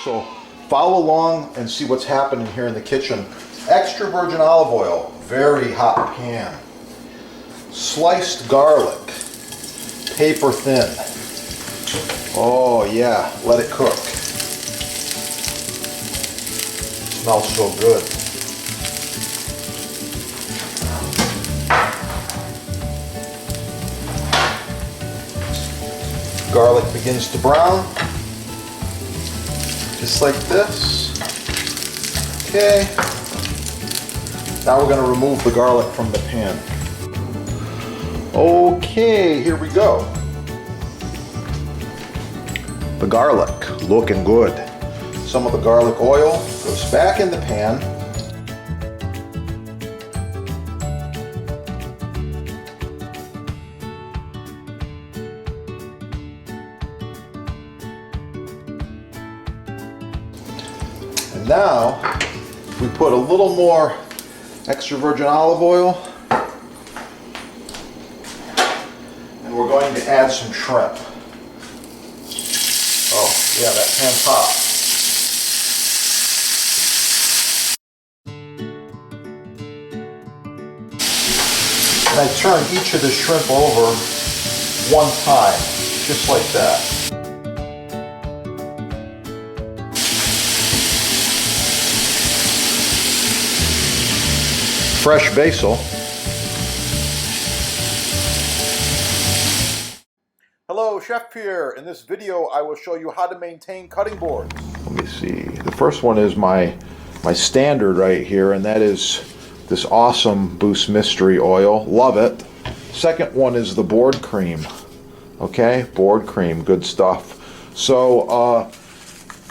So follow along and see what's happening here in the kitchen. Extra virgin olive oil, very hot pan. Sliced garlic, paper thin. Oh yeah, let it cook. Smells so good. Garlic begins to brown, just like this. Okay. Now we're going to remove the garlic from the pan. Okay, here we go. The garlic, looking good. Some of the garlic oil goes back in the pan. And now we put a little more extra virgin olive oil, and we're going to add some shrimp. Oh yeah, that pan's hot. And I turn each of the shrimp over one time, just like that. Fresh basil. Hello, Chef here. In this video I will show you how to maintain cutting boards. Let me see. The first one is my standard right here, and that is this awesome Boost Mystery Oil. Love it. Second one is the board cream. Okay, board cream, good stuff. So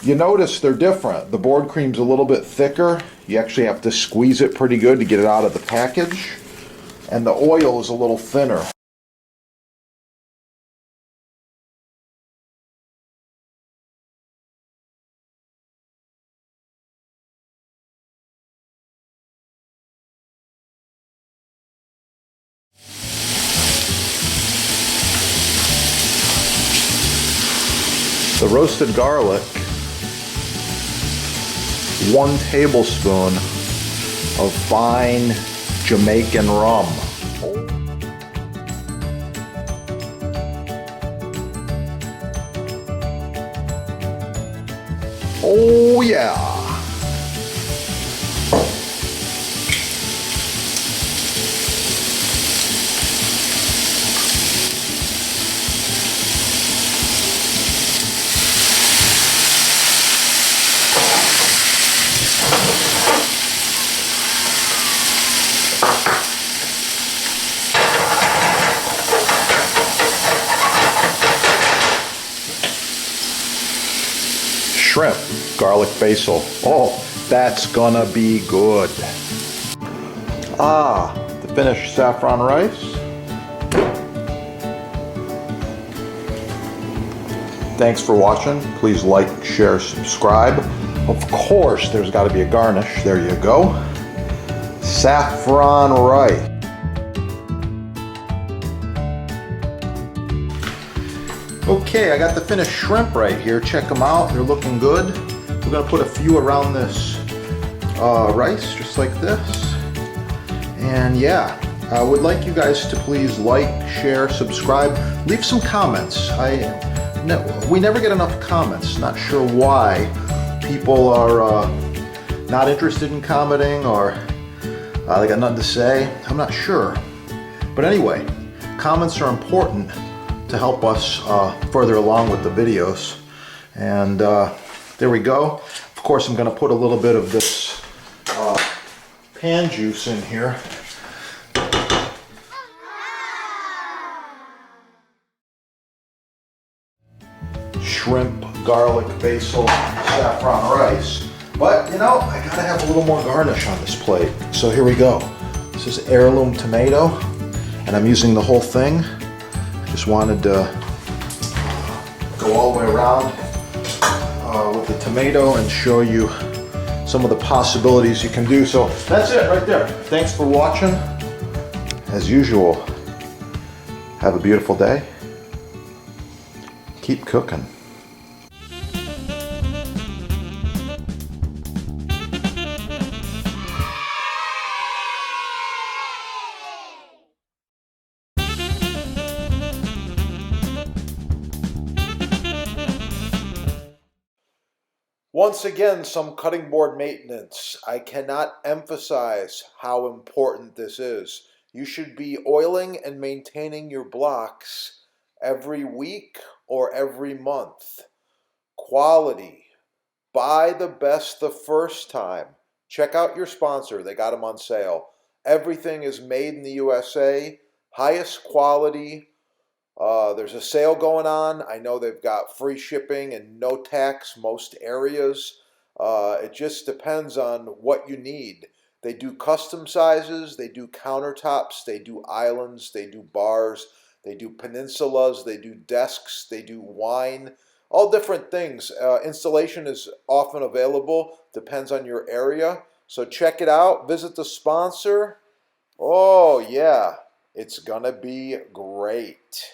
you notice they're different. The board cream's a little bit thicker. You actually have to squeeze it pretty good to get it out of the package. And the oil is a little thinner. The roasted garlic, 1 tablespoon of fine Jamaican rum. Oh yeah. Shrimp, garlic basil. Oh, that's gonna be good. The finished saffron rice. Thanks for watching. Please like, share, subscribe. Of course, there's got to be a garnish. There you go. Saffron rice. Okay, I got the finished shrimp right here. Check them out. They're looking good. We're going to put a few around this rice, just like this. And yeah, I would like you guys to please like, share, subscribe, leave some comments. We never get enough comments. Not sure why people are not interested in commenting, or they got nothing to say. I'm not sure. But anyway, comments are important to help us further along with the videos. And there we go. Of course, I'm going to put a little bit of this pan juice in here. Shrimp, garlic, basil, saffron rice. But, you know, I gotta have a little more garnish on this plate. So here we go. This is heirloom tomato, and I'm using the whole thing. Just wanted to go all the way around with the tomato and show you some of the possibilities you can do. So that's it right there. Thanks for watching. As usual, have a beautiful day. Keep cooking. Once again, some cutting board maintenance. I cannot emphasize how important this is. You should be oiling and maintaining your blocks every week or every month. Quality. Buy the best the first time. Check out your sponsor. They got them on sale. Everything is made in the USA. Highest quality. There's a sale going on. I know they've got free shipping and no tax most areas. It just depends on what you need. They do custom sizes, they do countertops, they do islands, they do bars, they do peninsulas, they do desks, they do wine, all different things. Installation is often available, depends on your area. So check it out, visit the sponsor. Oh yeah, it's gonna be great.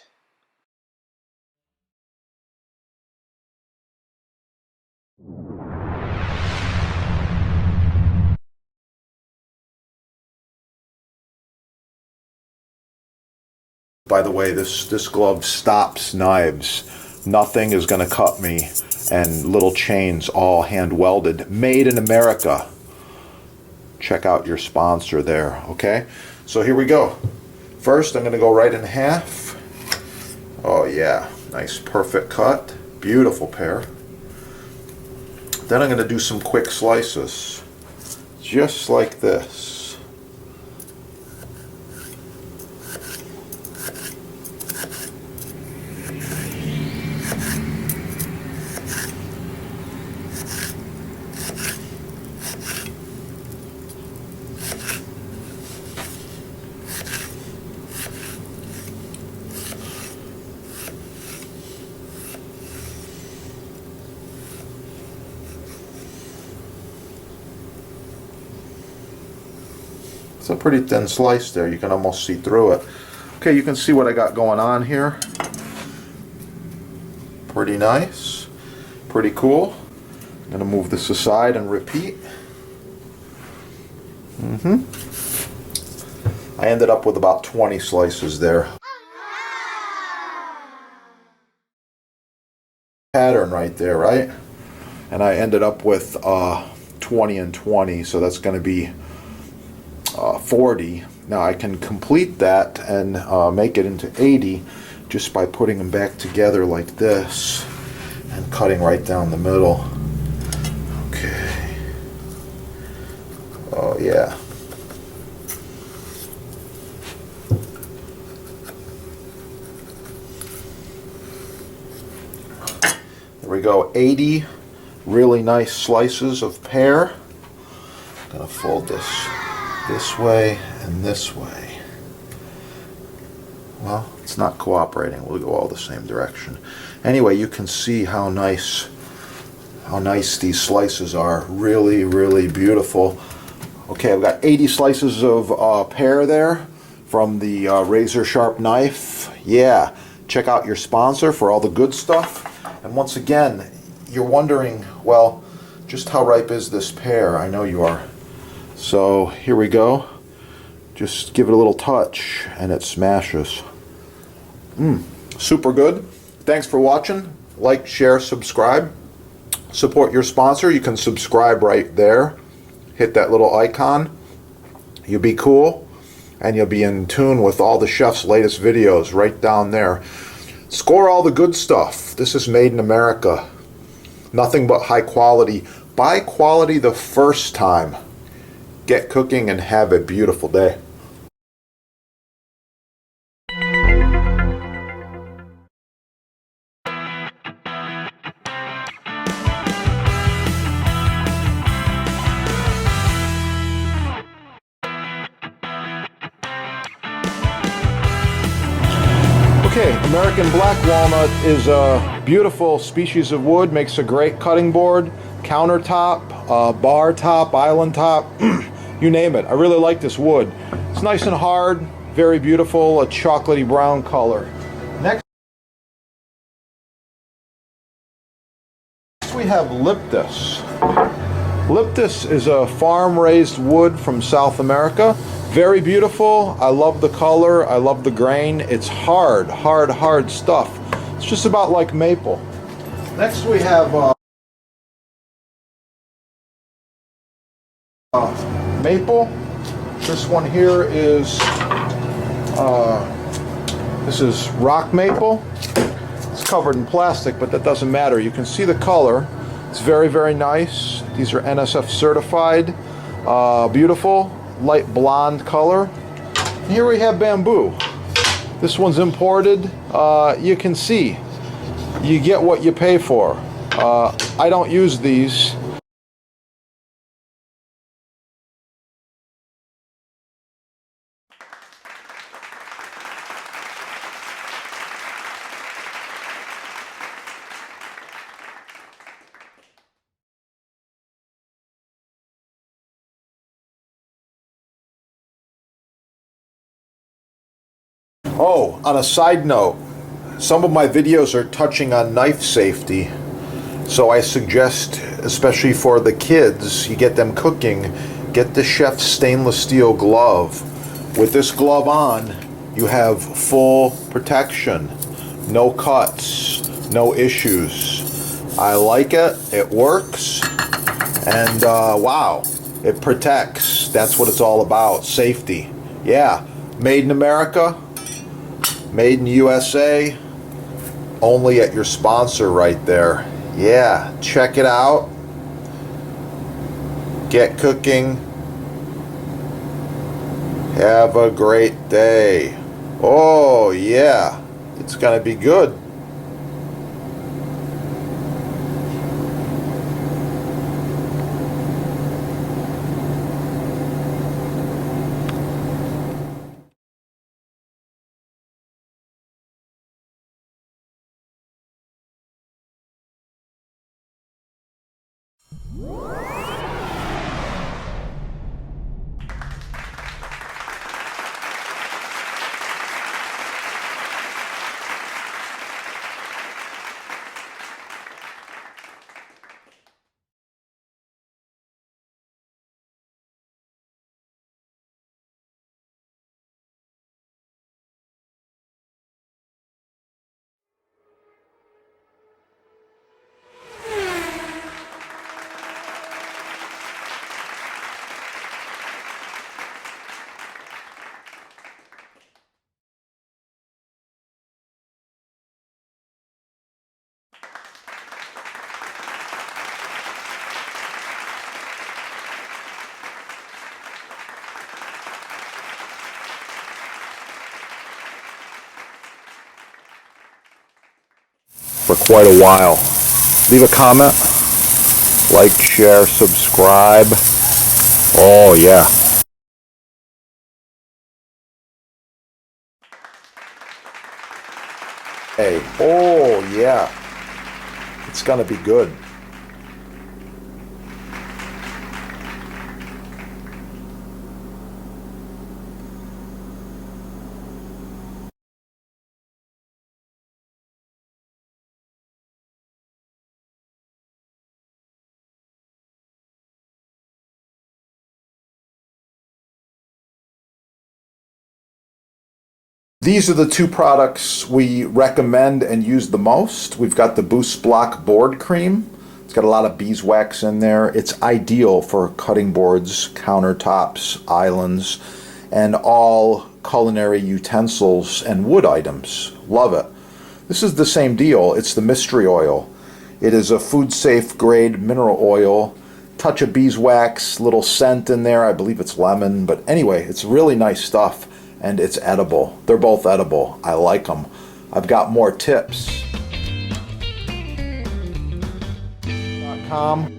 By the way, this glove stops knives. Nothing is going to cut me. And little chains, all hand welded. Made in America. Check out your sponsor there, okay? So here we go. First, I'm going to go right in half. Oh yeah, nice perfect cut. Beautiful pair. Then I'm going to do some quick slices. Just like this. It's a pretty thin slice there. You can almost see through it. Okay, you can see what I got going on here. Pretty nice. Pretty cool. I'm going to move this aside and repeat. I ended up with about 20 slices there. Pattern right there, right? And I ended up with 20 and 20, so that's going to be 40. Now I can complete that and make it into 80 just by putting them back together like this and cutting right down the middle. Okay. Oh yeah. There we go, 80 really nice slices of pear. I'm gonna fold this way and this way. Well, it's not cooperating. We'll go all the same direction. Anyway, you can see how nice these slices are. Really, really beautiful. Okay, I've got 80 slices of pear there from the razor sharp knife. Yeah, check out your sponsor for all the good stuff. And once again, you're wondering, well, just how ripe is this pear? I know you are. So here we go. Just give it a little touch and it smashes. Super good. Thanks for watching. Like, share, subscribe. Support your sponsor. You can subscribe right there. Hit that little icon. You'll be cool and you'll be in tune with all the chef's latest videos right down there. Score all the good stuff. This is made in America. Nothing but high quality. Buy quality the first time. Get cooking and have a beautiful day. Okay, American black walnut is a beautiful species of wood, makes a great cutting board, countertop, bar top, island top, you name it. I really like this wood. It's nice and hard, very beautiful, a chocolatey brown color. Next we have Liptus. Liptus is a farm-raised wood from South America. Very beautiful. I love the color. I love the grain. It's hard stuff. It's just about like maple. Next we have Maple. This one here is this is rock maple. It's covered in plastic, but that doesn't matter. You can see the color. It's very, very nice. These are NSF certified. Beautiful, light blonde color. And here we have bamboo. This one's imported. You can see, you get what you pay for. I don't use these. Oh, on a side note, some of my videos are touching on knife safety. So I suggest, especially for the kids, you get them cooking, get the chef's stainless steel glove. With this glove on, you have full protection. No cuts, no issues. I like it, it works, and wow, it protects. That's what it's all about, safety. Yeah, made in America, made in USA, only at your sponsor right there. Yeah, check it out. Get cooking. Have a great day. Oh yeah, it's gonna be good. For quite a while. Leave a comment, like, share, subscribe. Oh yeah. Hey, oh yeah. It's gonna be good. These are the two products we recommend and use the most. We've got the Boost Block board cream. It's got a lot of beeswax in there. It's ideal for cutting boards, countertops, islands, and all culinary utensils and wood items. Love it. This is the same deal. It's the mystery oil. It is a food safe grade mineral oil. Touch of beeswax, little scent in there. I believe it's lemon, but anyway, it's really nice stuff. And it's edible. They're both edible. I like them. I've got more tips. .com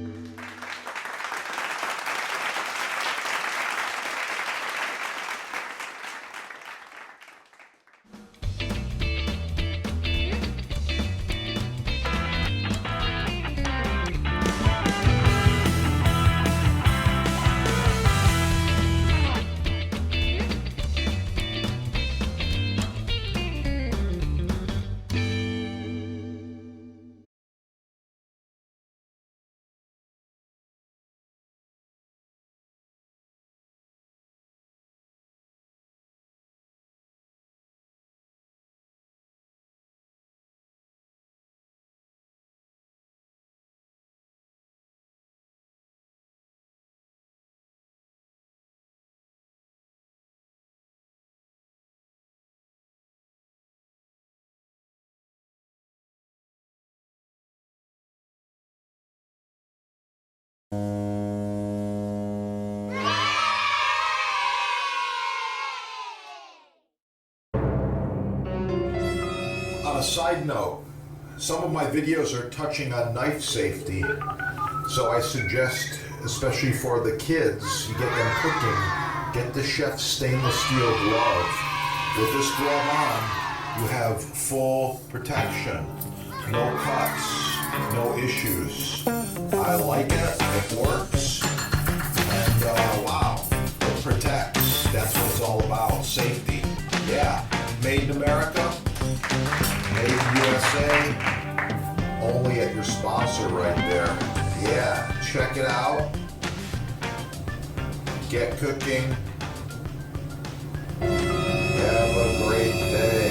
On a side note, some of my videos are touching on knife safety, so I suggest, especially for the kids, you get them cooking, get the chef's stainless steel glove. With this glove on, you have full protection. No cuts, no issues. I like it, it works, and wow, it protects. That's what it's all about, safety. Yeah, made in America, made in USA, only at your sponsor right there. Yeah, check it out. Get cooking. Have a great day.